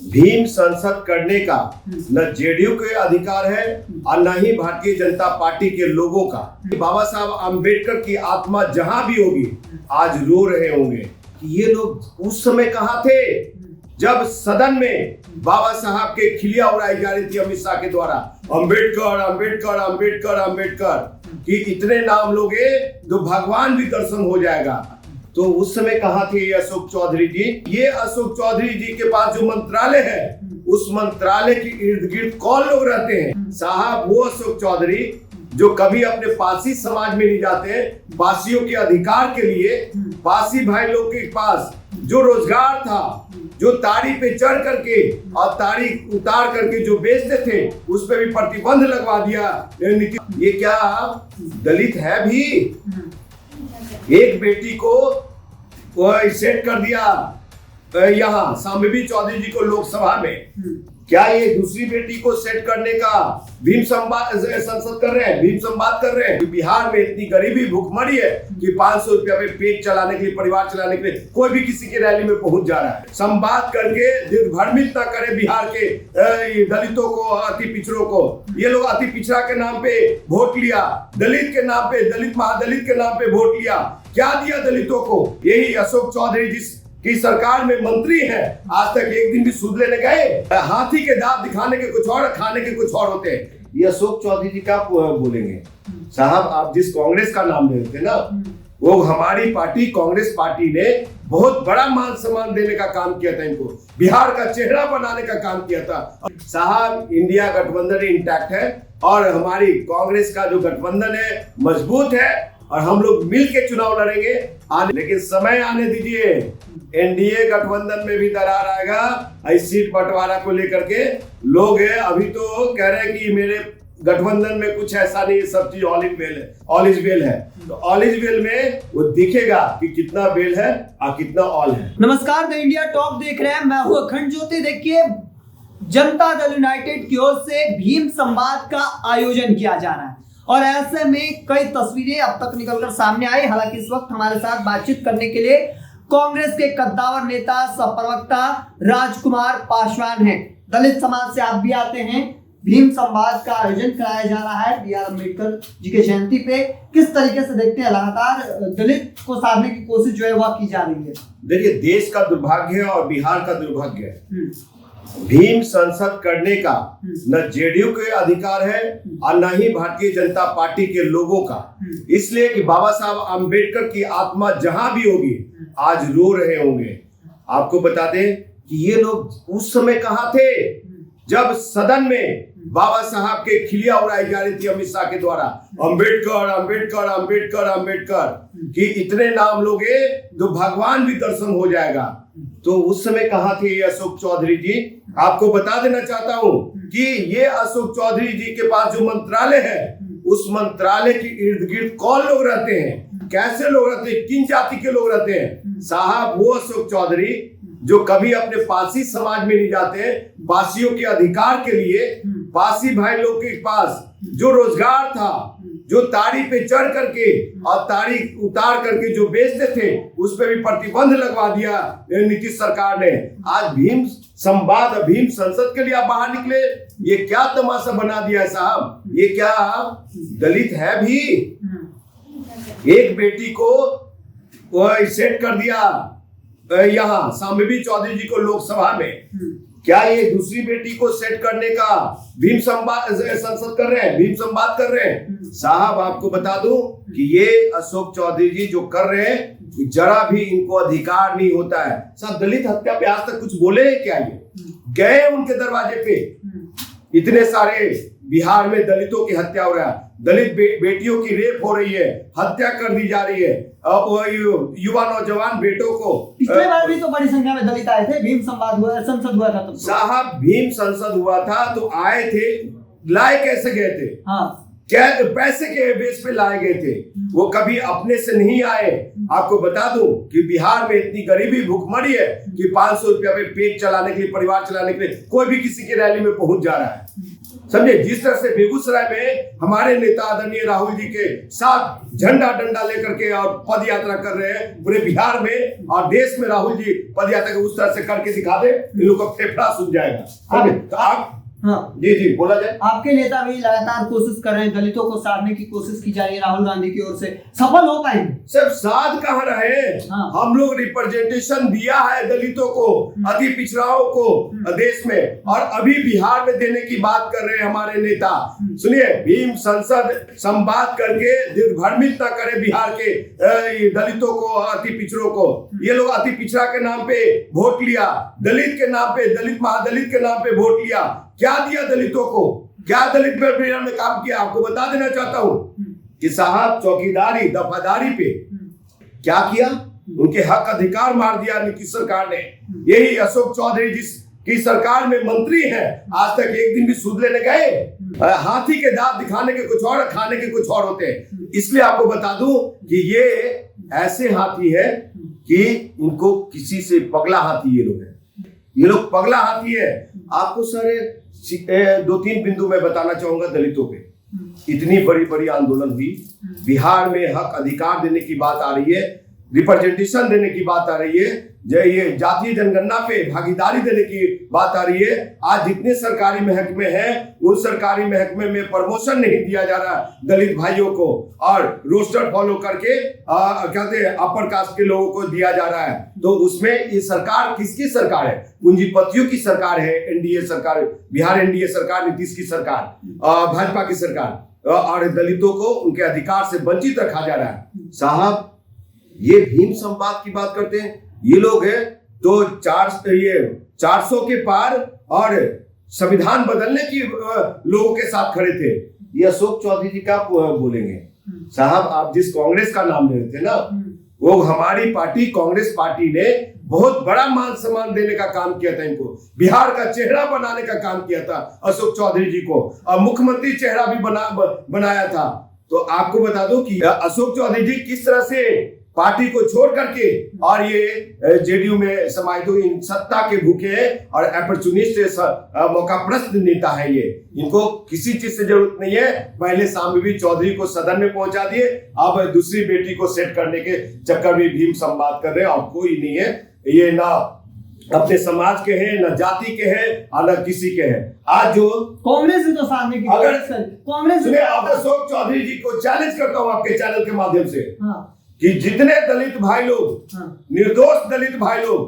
भीम संसद करने का न जेडीयू के अधिकार है और न ही भारतीय जनता पार्टी के लोगों का। बाबा साहब अंबेडकर की आत्मा जहां भी होगी आज रो रहे होंगे कि ये लोग उस समय कहां थे जब सदन में बाबा साहब के खिलिया उड़ाई जा रही थी अमित शाह के द्वारा, अंबेडकर अंबेडकर अंबेडकर अंबेडकर कि इतने नाम लोगे तो भगवान भी दर्शन हो जाएगा। तो उस समय कहां थे ये अशोक चौधरी जी? ये अशोक चौधरी जी के पास जो मंत्रालय है उस मंत्रालय के इर्द गिर्द कौन लोग रहते हैं? साहब वो अशोक चौधरी जो कभी अपने पासी समाज में नहीं जाते, पासियों के अधिकार के लिए पासी भाई लोग के पास जो रोजगार था, जो ताड़ी पे चढ़ करके और ताड़ी उतार करके जो बेचते थे उस पे भी प्रतिबंध लगवा दिया। ये क्या दलित है भी? एक बेटी को सेट कर दिया यहाँ शांभवी चौधरी जी को लोकसभा में, क्या ये दूसरी बेटी को सेट करने का भीम संसद कर रहे हैं, भीम संवाद कर रहे हैं? बिहार में इतनी गरीबी भुखमरी है कि 500 रुपया में पेट चलाने के लिए, परिवार चलाने के लिए कोई भी किसी की रैली में पहुंच जा रहा है। संवाद करके भ्रमित न करे बिहार के दलितों को, अति पिछड़ों को। ये लोग अति पिछड़ा के नाम पे वोट लिया, दलित के नाम पे, दलित महादलित के नाम पे वोट लिया। क्या दिया दलितों को? यही अशोक चौधरी जिस की सरकार में मंत्री है, आज तक एक दिन भी सूद लेने गए? हाथी के दांत दिखाने के कुछ और, खाने के कुछ और होते हैं। ये अशोक चौधरी जी क्या बोलेंगे? साहब आप जिस कांग्रेस का नाम ले रहे थे ना, वो हमारी पार्टी कांग्रेस पार्टी ने बहुत बड़ा मान सम्मान देने का काम किया था, इनको बिहार का चेहरा बनाने का काम किया था। साहब इंडिया गठबंधन इंटैक्ट है और हमारी कांग्रेस का जो गठबंधन है मजबूत है और हम लोग मिल के चुनाव लड़ेंगे। लेकिन समय आने दीजिए, एनडीए गठबंधन में भी दरार आएगा। इस सीट बंटवारा को लेकर के लोग अभी तो कह रहे हैं कि मेरे गठबंधन में कुछ ऐसा नहीं, सब चीज ऑल इज वेल है, ऑल इज वेल है। तो ऑल इज वेल में वो दिखेगा कि कितना वेल है और कितना ऑल है। नमस्कार, द इंडिया टॉक देख रहे हैं, मैं हूं अखंड ज्योति। देखिए, जनता दल यूनाइटेड की ओर से भीम संवाद का आयोजन किया जा रहा है और ऐसे में कई तस्वीरें अब तक निकलकर सामने आई। हालांकि इस वक्त हमारे साथ बातचीत करने के लिए कांग्रेस के कद्दावर नेता सह प्रवक्ता राजकुमार पासवान हैं। दलित समाज से आप भी आते हैं। भीम संवाद का आयोजन कराया जा रहा है बी आर अम्बेडकर जी के जयंती पे, किस तरीके से देखते हैं? लगातार दलित को साधने की कोशिश जो है वह की जा रही है। देखिए, देश का दुर्भाग्य है और बिहार का दुर्भाग्य है। भीम संसद करने का न जेडीयू के अधिकार है और न ही भारतीय जनता पार्टी के लोगों का। इसलिए कि बाबा साहब अंबेडकर की आत्मा जहां भी होगी आज रो रहे होंगे। आपको बता दें कि ये लोग उस समय कहां थे जब सदन में बाबा साहब के खिलिया उड़ाई जा रही थी अमित शाह के द्वारा, अंबेडकर अंबेडकर अंबेडकर अंबेडकर कि इतने नाम लोगे तो भगवान भी दर्शन हो जाएगा। तो उस समय कहां थे ये अशोक चौधरी जी? आपको बता देना चाहता हूं कि ये अशोक चौधरी जी के पास जो मंत्रालय है उस मंत्रालय के इर्द गिर्द कौन लोग रहते हैं, कैसे लोग रहते हैं, किन जाति के लोग रहते हैं? साहब वो अशोक चौधरी जो कभी अपने पासी समाज में नहीं जाते, पासियों के अधिकार के लिए पासी भाई लोग के पास जो रोजगार था, जो ताड़ी पे चढ़ करके और ताड़ी उतार करके जो बेचते थे उस पे भी प्रतिबंध लगवा दिया नीतीश सरकार ने। आज भीम संवाद, भीम संसद के लिए आप बाहर निकले, ये क्या तमाशा बना दिया है साहब? ये क्या दलित है भी? एक बेटी को सेट कर दिया यहाँ शांभवी चौधरी जी को लोकसभा में, क्या ये दूसरी बेटी को सेट करने का भीम संसद कर रहे हैं, भीम संवाद कर रहे हैं? साहब आपको बता दूं कि ये अशोक चौधरी जी जो कर रहे हैं जरा भी इनको अधिकार नहीं होता है। साहब दलित हत्या पे आज तक कुछ बोले क्या? ये गए उनके दरवाजे पे? इतने सारे बिहार में दलितों की हत्या हो रहा है, दलित बेटियों की रेप हो रही है, हत्या कर दी जा रही है। युवा नौजवान बेटों को पिछले बार भी तो बड़ी संख्या में दलित आए थे, भीम संवाद हुआ, संसद हुआ था तब। साहब भीम संसद हुआ था तो आए थे, लाए कैसे गए थे? हाँ, क्या पैसे के बेस पे लाए गए थे, वो कभी अपने से नहीं आए। आपको बता दूं कि बिहार में इतनी गरीबी भुखमरी है कि 500 रुपया में पेट चलाने के लिए, परिवार चलाने के लिए कोई भी किसी की रैली में पहुंच जा रहा है। समझे। जिस तरह से बेगूसराय में हमारे नेता आदरणीय राहुल जी के साथ झंडा डंडा लेकर के और पद यात्रा कर रहे हैं पूरे बिहार में और देश में, राहुल जी पद यात्रा उस तरह से करके दिखा दे, इन लोग का फेफड़ा सूख जाएगा। समझे। तो आप हाँ जी जी बोला जाए। आपके नेता भी लगातार कोशिश कर रहे हैं, दलितों को साधने की कोशिश की जा रही है राहुल गांधी की ओर से, सफल हो पाएंगे? सब साथ कहाँ रहे। हाँ। हम लोग रिप्रेजेंटेशन दिया है दलितों को, अति पिछड़ाओं को देश में, और अभी बिहार में देने की बात कर रहे हैं हमारे नेता। सुनिए, भीम संसद संवाद करके दिग्भ्रमित ना करे बिहार के दलितों को, अति पिछड़ों को। ये लोग अति पिछड़ा के नाम पे वोट लिया, दलित के नाम पे, दलित महादलित के नाम पे वोट लिया। क्या दिया दलितों को, क्या दलित पर में काम किया? आपको बता देना चाहता हूं कि साहब चौकीदारी दफादारी पे क्या किया, उनके हक अधिकार मार दिया नीतीश सरकार ने। यही अशोक चौधरी जिसकी सरकार में मंत्री हैं, आज तक एक दिन भी सूद लेने गए? हाथी के दांत दिखाने के कुछ और, खाने के कुछ और होते हैं। इसलिए आपको बता दूं कि ये ऐसे हाथी है कि इनको किसी से पगला हाथी ये लोग है, ये लोग पगला हाथी है। आपको सारे 2-3 बिंदु मैं बताना चाहूंगा दलितों पे। इतनी बड़ी बड़ी आंदोलन हुई, बिहार में हक अधिकार देने की बात आ रही है, रिप्रेजेंटेशन देने की बात आ रही है, ये जातीय जनगणना पे भागीदारी देने की बात आ रही है। आज जितने सरकारी महकमे हैं उन सरकारी महकमे में प्रमोशन नहीं दिया जा रहा दलित भाइयों को, और रोस्टर फॉलो करके कहते हैं अपर कास्ट के लोगों को दिया जा रहा है। तो उसमें ये सरकार किसकी सरकार है? पूंजीपतियों की सरकार है। एनडीए सरकार, बिहार एनडीए सरकार, नीतीश की सरकार, भाजपा की सरकार, और दलितों को उनके अधिकार से वंचित रखा जा रहा है। साहब ये भीम संवाद की बात करते हैं ये लोग है, तो 400 के पार और संविधान बदलने की लोगों के साथ खड़े थे। ये अशोक चौधरी जी का बोलेंगे? साहब आप जिस कांग्रेस का नाम ले रहे थे ना, वो हमारी पार्टी कांग्रेस पार्टी ने बहुत बड़ा मान सम्मान देने का काम किया था, इनको बिहार का चेहरा बनाने का काम किया था अशोक चौधरी जी को, और मुख्यमंत्री चेहरा भी बनाया था। तो आपको बता दो कि अशोक चौधरी जी किस तरह से पार्टी को छोड़ करके, और ये जेडीयू में समाहित हुए, इन सत्ता के भूखे हैं और अपॉर्चुनिस्ट मौकाप्रस्त नेता है। ये इनको किसी चीज से जरूरत नहीं है। पहले शाम में भी चौधरी को सदन में पहुंचा दिए, अब दूसरी बेटी को सेट करने के चक्कर में भीम संवाद कर रहे हैं, और कोई नहीं है। ये ना अपने समाज के हैं, न जाति के हैं, और न किसी के हैं। आज जो कांग्रेस तो सामने की अगर कांग्रेस, सुनिए, आप अशोक चौधरी जी को चैलेंज करता हूं आपके चैनल के माध्यम से, हाँ। कि जितने दलित भाई लोग, निर्दोष दलित भाई लोग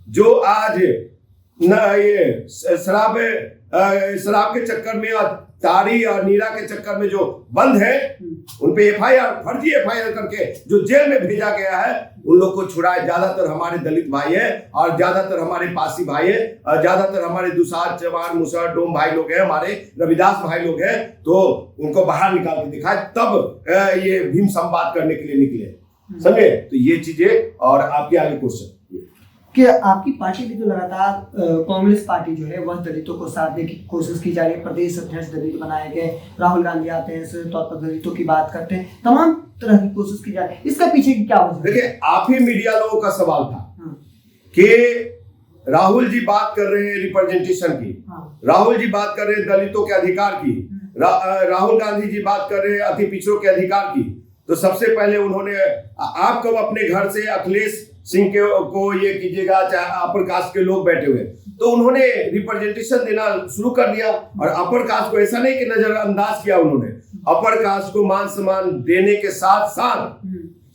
जो आज ये शराब के चक्कर में और तारी और नीरा के चक्कर में जो बंद है, उन पे एफआईआर, फर्जी एफआईआर करके जो जेल में भेजा गया है, उन लोग को छुड़ाए। ज्यादातर हमारे दलित भाई है, और ज्यादातर हमारे पासी भाई है, और ज्यादातर हमारे दुसार, चवान, मुसहर, डोम भाई लोग हैं, हमारे रविदास भाई लोग हैं। तो उनको बाहर निकाल के दिखाए, तब ये भीम संवाद करने के लिए निकले। समझे। तो ये चीजें, और आपके आगे क्वेश्चन कि आपकी पार्टी भी तो लगातार कांग्रेस पार्टी जो है वह दलितों को साधने की कोशिश की जा रही है। प्रदेश अध्यक्ष दलित बनाए गए, राहुल गांधी आते हैं, सीधे तौर पर दलितों की बात करते हैं, तमाम तरह की कोशिश की जा रही है। इसका पीछे की क्या वजह? देखिए, आप ही मीडिया लोगों का सवाल था कि राहुल जी बात कर रहे हैं रिप्रेजेंटेशन की, राहुल जी बात कर रहे हैं दलितों के अधिकार की, राहुल गांधी जी बात कर रहे हैं अति पिछड़ों के अधिकार की। तो सबसे पहले उन्होंने, आप कब अपने घर से अखिलेश सिंह को ये कीजिएगा, चाहे अपर कास्ट के लोग बैठे हुए, तो उन्होंने रिप्रेजेंटेशन देना शुरू कर दिया। और अपर कास्ट को ऐसा नहीं कि नजरअंदाज किया, उन्होंने अपर कास्ट को मान सम्मान देने के साथ साथ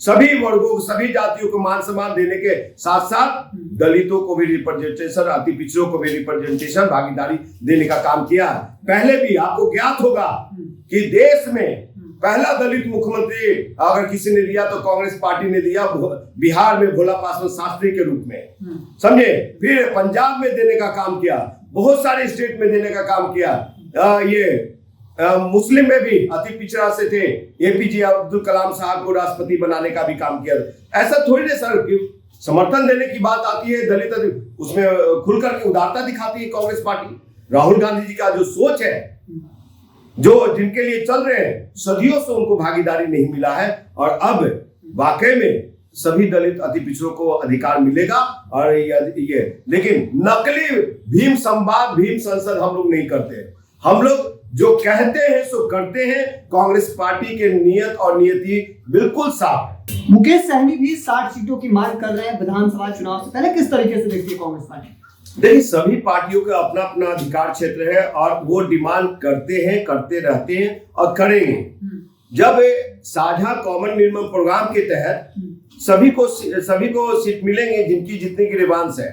सभी वर्गों, सभी जातियों को मान सम्मान देने के साथ साथ दलितों को भी रिप्रेजेंटेशन, अति पिछड़ों को भी रिप्रेजेंटेशन, भागीदारी देने का काम किया। पहले भी आपको ज्ञात होगा कि देश में पहला दलित मुख्यमंत्री अगर किसी ने दिया तो कांग्रेस पार्टी ने दिया, बिहार में भोला पासवान शास्त्री के रूप में। समझे। फिर पंजाब में देने का काम किया, बहुत सारे स्टेट में देने का काम किया। ये मुस्लिम में भी अति पिछड़ा से थे, एपीजे अब्दुल कलाम साहब को राष्ट्रपति बनाने का भी काम किया। ऐसा थोड़ी ना सर, समर्थन देने की बात आती है दलित, उसमें खुलकर के उदारता दिखाती है कांग्रेस पार्टी। राहुल गांधी जी का जो सोच है, जो जिनके लिए चल रहे हैं, सदियों से उनको भागीदारी नहीं मिला है, और अब वाकई में सभी दलित अति पिछड़ों को अधिकार मिलेगा। और ये, लेकिन नकली भीम संवाद, भीम संसद हम लोग नहीं करते। हम लोग जो कहते हैं सो करते हैं। कांग्रेस पार्टी के नियत और नियति बिल्कुल साफ है। मुकेश सहनी भी 60 सीटों की मांग कर रहे हैं विधानसभा चुनाव से पहले। किस तरीके से देखती है कांग्रेस पार्टी? देखिए, सभी पार्टियों का अपना अपना अधिकार क्षेत्र है और वो डिमांड करते हैं, करते रहते हैं और करेंगे। जब साझा कॉमन मिनिमम प्रोग्राम के तहत सभी को सीट मिलेंगे जिनकी जितनी की रिवांस है,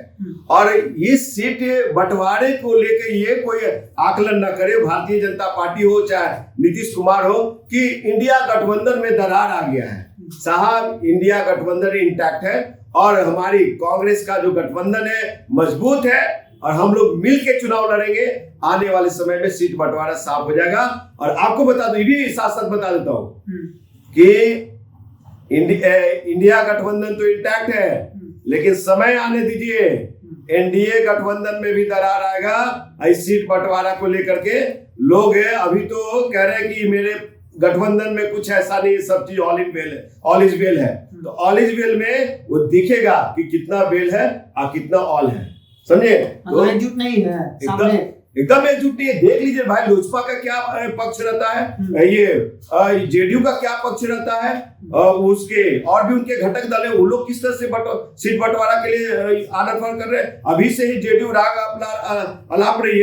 और इस सीट बंटवारे को लेकर ये कोई आकलन न करे, भारतीय जनता पार्टी हो चाहे नीतीश कुमार हो, कि इंडिया गठबंधन में दरार आ गया है। साहब, इंडिया गठबंधन इंटैक्ट है और हमारी कांग्रेस का जो गठबंधन है मजबूत है और हम लोग मिल के चुनाव लड़ेंगे। आने वाले समय में सीट बंटवारा साफ हो जाएगा। और आपको बता दो, ये भी साथ साथ बता देता हूं कि इंडिया गठबंधन तो इंटैक्ट है, लेकिन समय आने दीजिए, एनडीए गठबंधन में भी दरार आएगा। इस सीट बंटवारा को लेकर के लोग अभी तो कह रहे हैं कि मेरे गठबंधन में कुछ ऐसा नहीं, सब चीज ऑल इज वेल है। तो ऑल इज वेल में वो दिखेगा कि कितना वेल है और कितना ऑल है, समझे? तो एकजुट नहीं है, एकदम एकजुट नहीं है। देख लीजिए भाई, लोजपा का क्या पक्ष रहता है, ये जेडीयू का क्या पक्ष रहता है, उसके और भी उनके घटक दल है, वो लोग किस तरह से सीट बंटवारा के लिए आनाफान कर रहे हैं। अभी से ही जेडीयू राग अलाप रही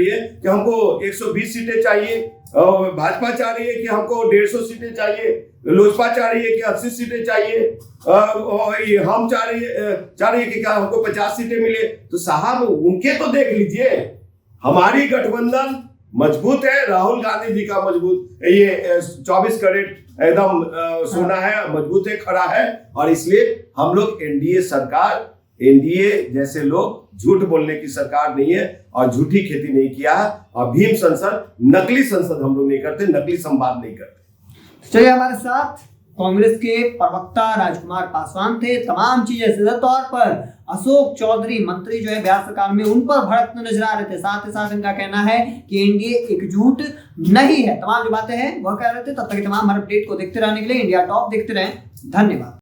है, कि हमको 120 सीटें चाहिए, भाजपा चाह रही है कि हमको 150 सीटें चाहिए, लोजपा चाह रही है कि 80 सीटें चाहिए, हम चाह रही है कि क्या हमको 50 सीटें मिले। तो साहब, उनके तो देख लीजिए, हमारी गठबंधन मजबूत है। राहुल गांधी जी का मजबूत ये 24 कैरेट एकदम सोना है, मजबूत है, खड़ा है। और इसलिए हम लोग एनडीए जैसे लोग झूठ बोलने की सरकार नहीं है और झूठी खेती नहीं किया है। और भीम संसद, नकली संसद हम लोग नहीं करते, नकली संवाद नहीं करते। चलिए, हमारे साथ कांग्रेस के प्रवक्ता राजकुमार पासवान थे। तमाम चीजें सीधे तौर पर अशोक चौधरी मंत्री जो है बिहार सरकार में, उन पर भड़कते नजर आ रहे थे। साथ ही साथ इनका कहना है कि एनडीए एकजुट नहीं है। तमाम जो बातें हैं वह कह रहे थे। तब तक तमाम हर अपडेट को देखते रहने के लिए इंडिया टॉप देखते रहें। धन्यवाद।